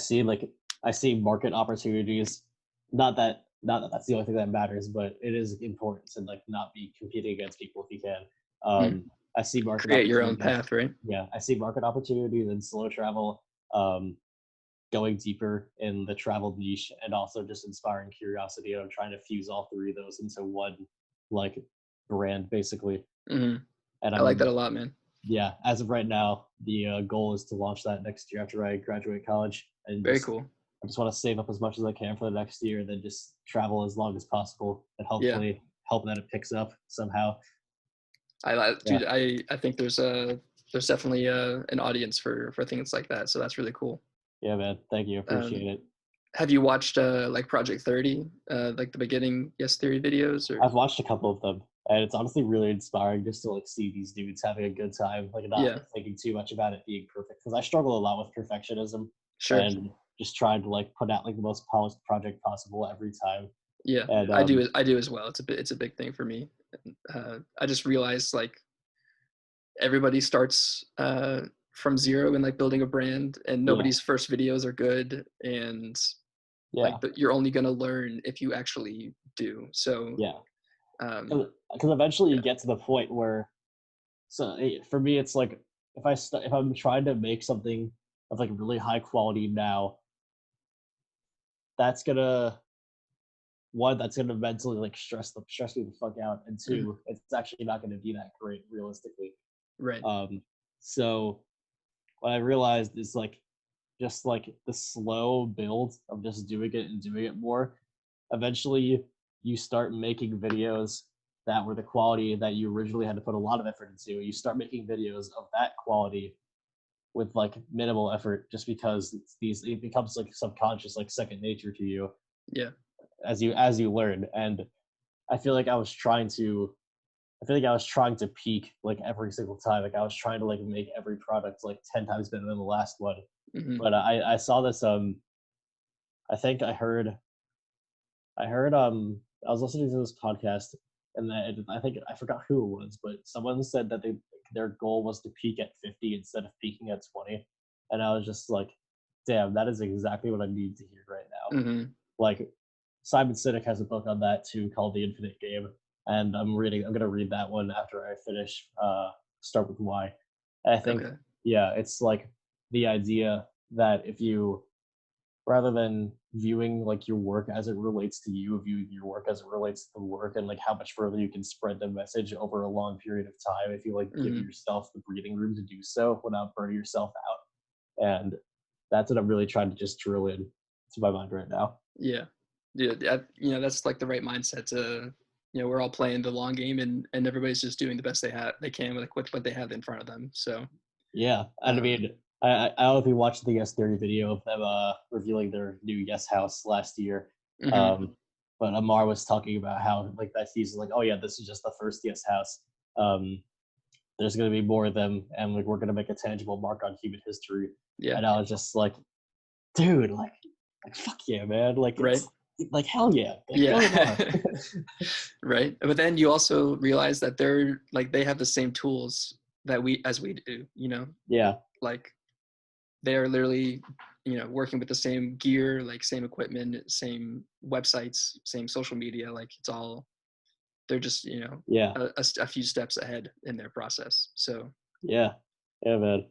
see market opportunities. Not that that's the only thing that matters, but it is important to like not be competing against people if you can. I see market create your own path, right? Yeah, I see market opportunities in slow travel, going deeper in the travel niche, and also just inspiring curiosity. And I'm trying to fuse all three of those into one like brand, basically. And I like that a lot, man. Yeah, as of right now, the goal is to launch that next year after I graduate college. And very cool. I just want to save up as much as I can for the next year, and then just travel as long as possible, and hopefully hope that it picks up somehow. I think there's definitely an audience for things like that, so that's really cool. Yeah, man. Thank you. Appreciate it. Have you watched like Project 30, like the beginning Yes Theory videos? Or? I've watched a couple of them, and it's honestly really inspiring just to like see these dudes having a good time, like not thinking too much about it being perfect. Because I struggle a lot with perfectionism, and just trying to like put out like the most polished project possible every time. Yeah, and, I do as well. It's a big thing for me. I just realized like everybody starts from zero in like building a brand, and nobody's first videos are good, and like you're only gonna learn if you actually do. So because eventually you get to the point where, so for me it's like if I'm trying to make something of like really high quality now, that's gonna mentally like stress me the fuck out, and two, it's actually not gonna be that great realistically. Right. So what I realized is like just like the slow build of just doing it and doing it more, eventually you start making videos that were the quality that you originally had to put a lot of effort into. You start making videos of that quality with like minimal effort, just because it becomes like subconscious, like second nature to you. Yeah. As you learn. And I feel like I was trying to peak like every single time. Like I was trying to like make every product like 10 times better than the last one. But I saw this I think I heard I was listening to this podcast, and I think I forgot who it was, but someone said that their goal was to peak at 50 instead of peaking at 20. And I was just like, damn, that is exactly what I need to hear right now. Like Simon Sinek has a book on that too called The Infinite Game, and I'm gonna read that one after I finish Start With Why. And I think it's like the idea that if you, rather than viewing like your work as it relates to you, view your work as it relates to the work, and like how much further you can spread the message over a long period of time if you like give yourself the breathing room to do so without burning yourself out. And that's what I'm really trying to just drill in to my mind right now. Yeah, that's like the right mindset to, we're all playing the long game, and everybody's just doing the best they can with what they have in front of them. So yeah, and I mean, I don't know if you watched the Yes Theory video of them revealing their new Yes house last year. But Amar was talking about how like that he's like, oh yeah, this is just the first Yes house. There's gonna be more of them, and like we're gonna make a tangible mark on human history. Yeah. And I was just like, dude, like like, fuck yeah, man. Like, right. it's like, hell yeah. Like, Yeah. Right. But then you also realize that they're like, they have the same tools that we do, you know? Yeah. Like they are literally, you know, working with the same gear, like same equipment, same websites, same social media. Like it's all, they're just, you know, Yeah. a few steps ahead in their process. So Yeah. Yeah, man.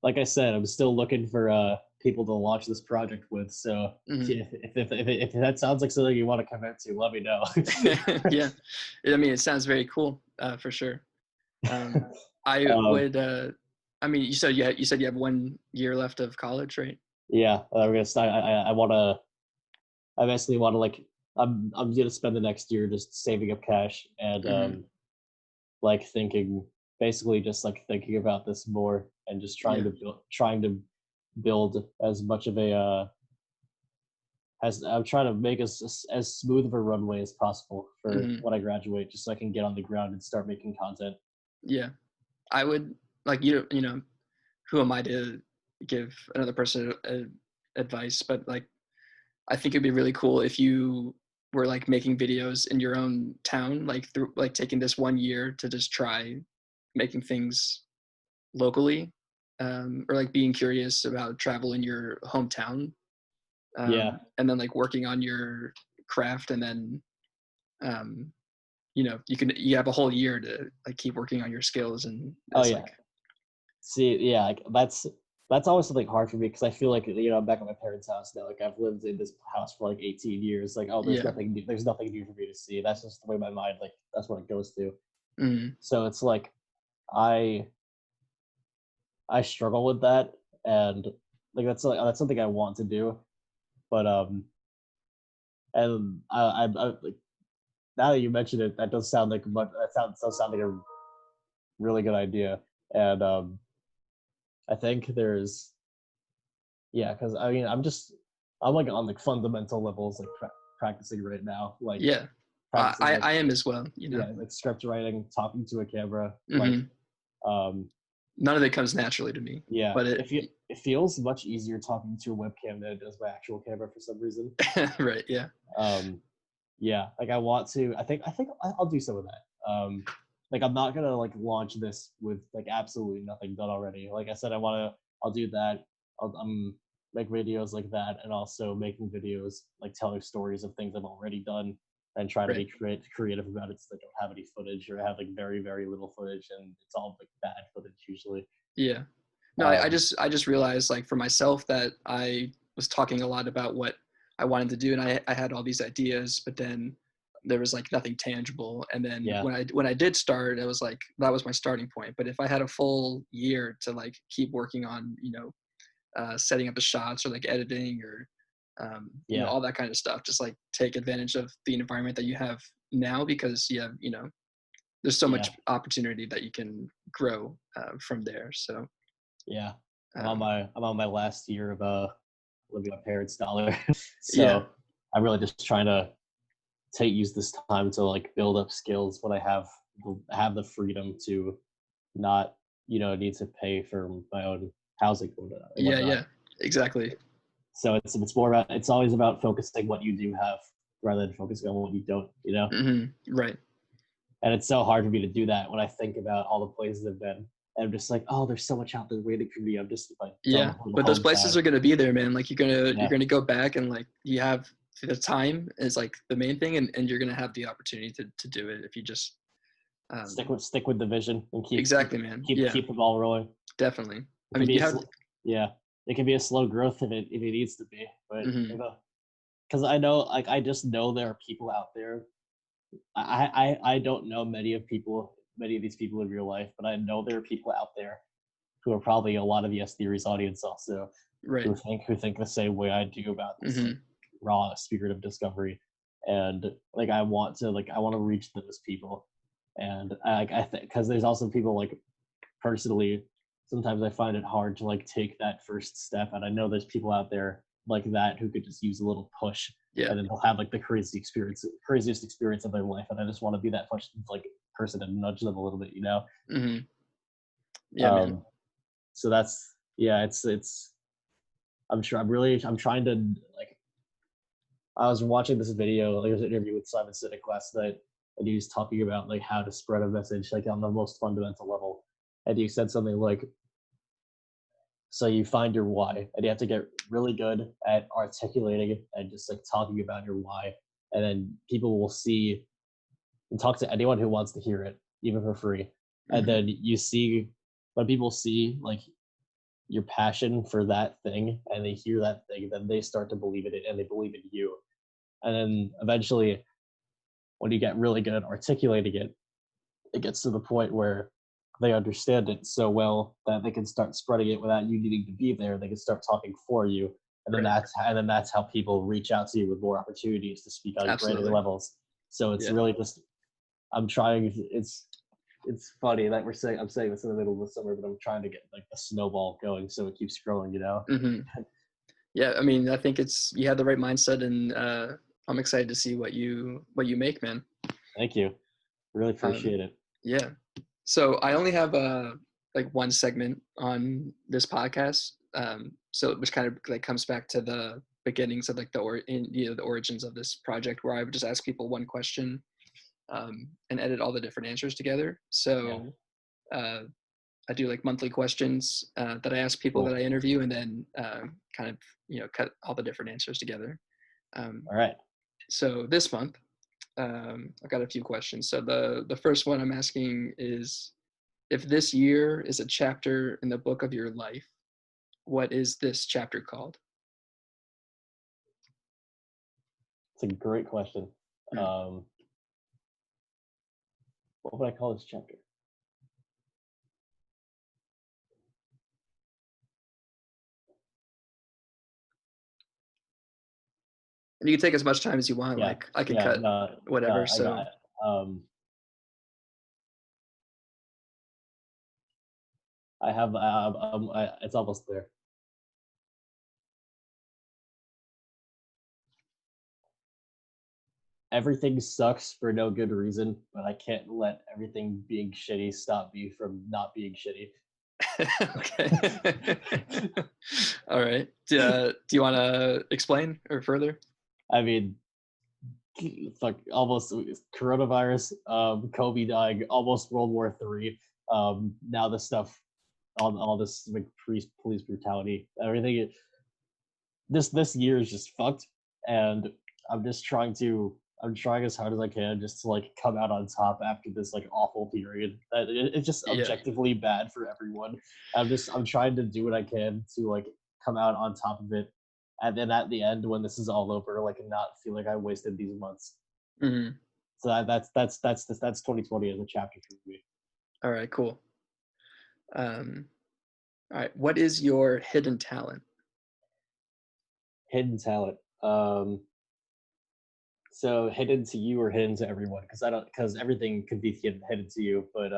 Like I said, I'm still looking for people to launch this project with. So if that sounds like something you want to commit to, let me know. yeah, I mean, it sounds very cool, for sure. I would. I mean, you said you have 1 year left of college, right? Yeah, I'm gonna start. I want to. I basically want to like. I'm gonna spend the next year just saving up cash and like basically just like thinking about this more and just trying to build as much of a as I'm trying to make as smooth of a runway as possible for when I graduate, just so I can get on the ground and start making content. Yeah, I would like you know, who am I to give another person advice? But like, I think it'd be really cool if you were like making videos in your own town, like through like taking this 1 year to just try making things locally, or like being curious about travel in your hometown, and then like working on your craft, and then you know, you have a whole year to like keep working on your skills, and it's like, see, yeah, like that's always something hard for me because I feel like, you know, I'm back at my parents' house now. Like I've lived in this house for like 18 years. Like, oh, there's nothing new, there's nothing new for me to see. That's just the way my mind, like that's what it goes to. So it's like I struggle with that, and like that's something I want to do, but and I like, now that you mention it, that does sound like does sound like a really good idea, and I think there's because I mean I'm like on like fundamental levels like practicing right now, like I am as well, you know. like script writing, talking to a camera, like none of it comes naturally to me. Yeah, but it feels much easier talking to a webcam than it does my actual camera for some reason. Right. Yeah. Yeah, like I want to. I think I'll do some of that. Like I'm not gonna like launch this with like absolutely nothing done already. Like I said, I'll do that. I'll make videos like that, and also making videos like telling stories of things I've already done, and try to be creative about it, so I don't have any footage or have like very very little footage, and it's all like bad footage usually. Yeah. No, I just realized, like, for myself, that I was talking a lot about what I wanted to do, and I had all these ideas, but then there was like nothing tangible. And then when I did start, it was like that was my starting point. But if I had a full year to like keep working on, you know, setting up the shots or like editing or you know, all that kind of stuff, just like take advantage of the environment that you have now, because you have, you know, there's so much opportunity that you can grow from there. So I'm on my last year of living on parents' dollar, so I'm really just trying to use this time to like build up skills when I have the freedom to not, you know, need to pay for my own housing. Yeah, exactly. So it's more about, it's always about focusing what you do have rather than focusing on what you don't, you know. Right. And it's so hard for me to do that when I think about all the places I've been. And I'm just like, oh, there's so much out there waiting for me. I'm just like, but those places are gonna be there, man. Like you're gonna go back, and like you have the time is like the main thing, and you're gonna have the opportunity to do it if you just stick with the vision and keep the ball rolling. Definitely. I mean, you have it can be a slow growth if it needs to be, but you know, because I know, like, I just know there are people out there. I don't know many of these people in real life, but I know there are people out there who are probably a lot of Yes Theory's audience also, who think the same way I do about this like, raw spirit of discovery, and like I want to reach those people, and I think because there's also people, like, personally, sometimes I find it hard to like take that first step, and I know there's people out there like that who could just use a little push, and then they'll have like the craziest experience of their life, and I just want to be that push, like, person and nudge them a little bit, you know. Man. So that's it's I'm trying to like. I was watching this video, like, it was an interview with Simon Sinek last night, and he was talking about like how to spread a message like on the most fundamental level, and he said something like, so you find your why, and you have to get really good at articulating it and just like talking about your why, and then people will see and talk to anyone who wants to hear it, even for free. And then you see when people see like your passion for that thing and they hear that thing, then they start to believe in it and they believe in you. And then eventually, when you get really good at articulating it, it gets to the point where they understand it so well that they can start spreading it without you needing to be there. They can start talking for you, and then that's how people reach out to you with more opportunities to speak on greater levels. So it's really just I'm trying. It's funny that I'm saying this in the middle of the summer, but I'm trying to get like the snowball going so it keeps growing. Yeah, I mean, I think you have the right mindset, and I'm excited to see what you make, man. Thank you. Really appreciate it. Yeah. So I only have like one segment on this podcast, so which kind of like comes back to the beginnings of like the origins of this project, where I would just ask people one question and edit all the different answers together. So I do like monthly questions that I ask people that I interview, and then kind of cut all the different answers together. All right. So this month, I've got a few questions. So the first one I'm asking is, if this year is a chapter in the book of your life, what is this chapter called? It's a great question. What would I call this chapter? And you can take as much time as you want. Like I can cut whatever. So I have it's almost there. Everything sucks for no good reason, but I can't let everything being shitty stop me from not being shitty. Okay. All right. Do you want to explain or further? I mean, fuck, almost coronavirus, Kobe dying, almost World War III. Now this stuff, all this like police brutality, everything. This year is just fucked, and I'm trying as hard as I can just to like come out on top after this like awful period. It's just objectively bad for everyone. I'm trying to do what I can to like come out on top of it, and then at the end when this is all over, like not feel like I wasted these months. So that's 2020 as a chapter for me. All right, cool. All right, what is your hidden talent? Hidden talent. So hidden to you or hidden to everyone? Because everything could be hidden to you, but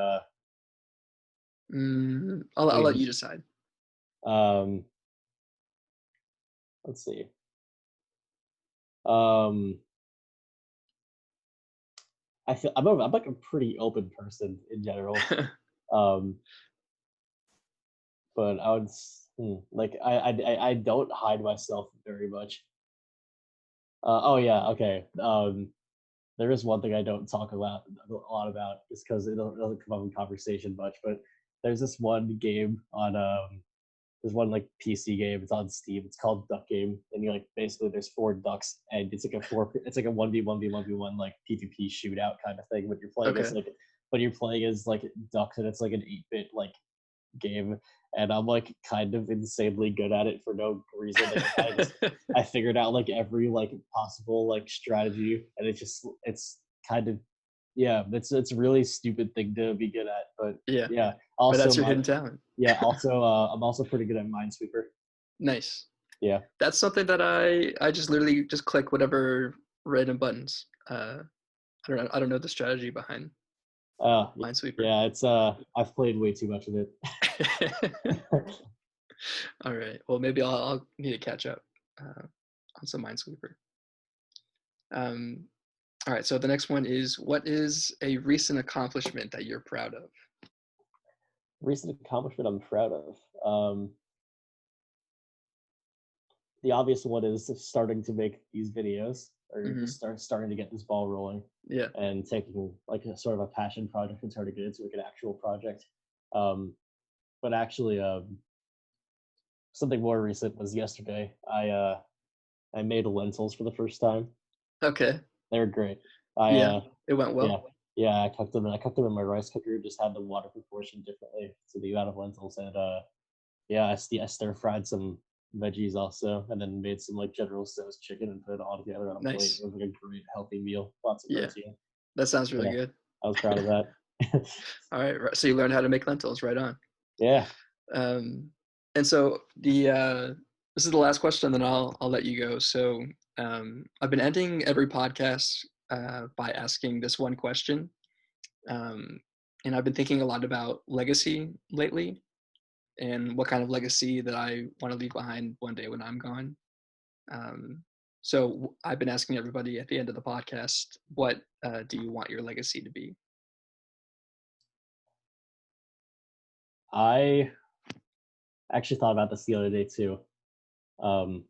I'll let you decide. Let's see. I feel I'm like a pretty open person in general. But I would like I don't hide myself very much. Okay. There is one thing I don't talk a lot about, just because it doesn't come up in conversation much. But there's this one game on there's one like PC game. It's on Steam. It's called Duck Game, and you like basically there's 4 ducks, and it's like a 1v1v1v1 like PvP shootout kind of thing. But you're playing as like ducks, and it's like an 8-bit like game, and I'm like kind of insanely good at it for no reason. I figured out like every like possible like strategy, and it's kind of it's a really stupid thing to be good at, but also, but that's your hidden talent. Also I'm also pretty good at Minesweeper. Nice. Yeah, that's something that I just literally just click whatever random buttons. I don't know the strategy behind Minesweeper. Yeah, it's I've played way too much of it. All right. Well, maybe I'll need to catch up on some Minesweeper. All right. So the next one is, what is a recent accomplishment that you're proud of? Recent accomplishment I'm proud of. the obvious one is starting to make these videos, or Mhm. just starting to get this ball rolling, Yeah. and taking like a sort of a passion project and turning it into like an actual project. But actually, something more recent was yesterday. I made lentils for the first time. Okay. They were great. I Yeah. It went yeah well. yeah I cooked them. I cooked them in my rice cooker. Just had the water proportion differently to the amount of lentils, and yeah, I stir fried some veggies also, and then made some like General Tso's chicken and put it all together on a plate. Nice. It was like a great healthy meal, lots of Yeah. protein. That sounds really Yeah, good. I was proud of that. All right. So you learned how to make lentils, right on. Yeah. And so this is the last question, then I'll let you go. So I've been ending every podcast by asking this one question. And I've been thinking a lot about legacy lately, and what kind of legacy that I want to leave behind one day when I'm gone. So I've been asking everybody at the end of the podcast, what do you want your legacy to be? I actually thought about this the other day too. Um,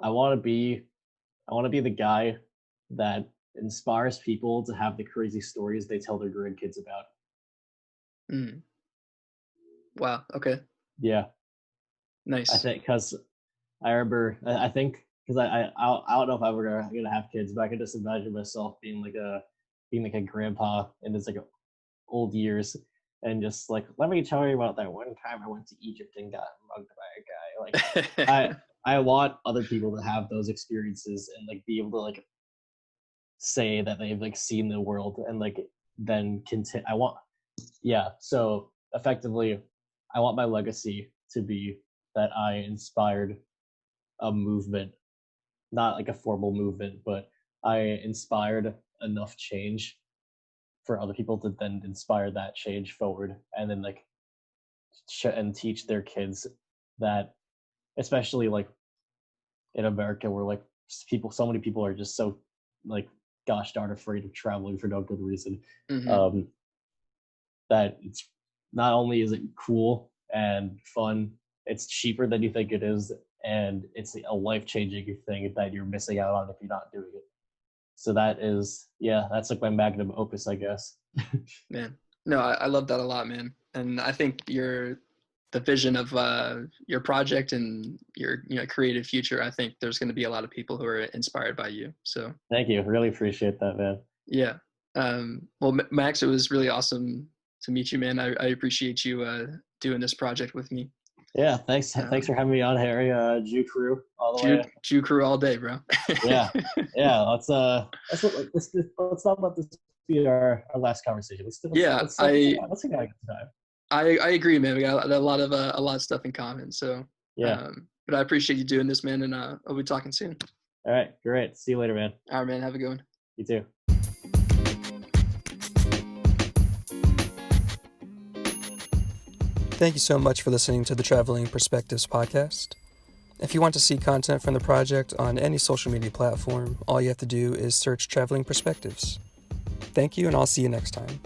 I want to be the guy that inspires people to have the crazy stories they tell their grandkids about. Mm. Wow. Okay. Yeah, I Nice. think because I remember I think because I don't know if I were gonna have kids, but I could just imagine myself being like a grandpa in his like old years, and just like, let me tell you about that one time I went to Egypt and got mugged by a guy. Like I want other people to have those experiences and like be able to like say that they've like seen the world and like then continue. So effectively, I want my legacy to be that I inspired a movement, not like a formal movement, but I inspired enough change for other people to then inspire that change forward, and then like and teach their kids that, especially like in America, where like so many people are just so like gosh darn afraid of traveling for no good reason. Mm-hmm. Um, that it's not only is it cool and fun, it's cheaper than you think it is, and it's a life-changing thing that you're missing out on if you're not doing it. So that's like my magnum opus, I guess. Man, no, I love that a lot, man. And I think the vision of your project and your creative future, I think there's going to be a lot of people who are inspired by you. So Thank you, really appreciate that, man. yeah. Well, Max, it was really awesome to meet you, man. I appreciate you doing this project with me. Yeah, thanks for having me on, Harry. Jew crew all the way. Jew crew all day, bro. yeah. Let's not let this be our last conversation. Let's take a good time. I agree, man. We got a lot of stuff in common. So yeah. But I appreciate you doing this, man, and I'll be talking soon. All right, great. See you later, man. All right, man. Have a good one. You too. Thank you so much for listening to the Traveling Perspectives podcast. If you want to see content from the project on any social media platform, all you have to do is search Traveling Perspectives. Thank you, and I'll see you next time.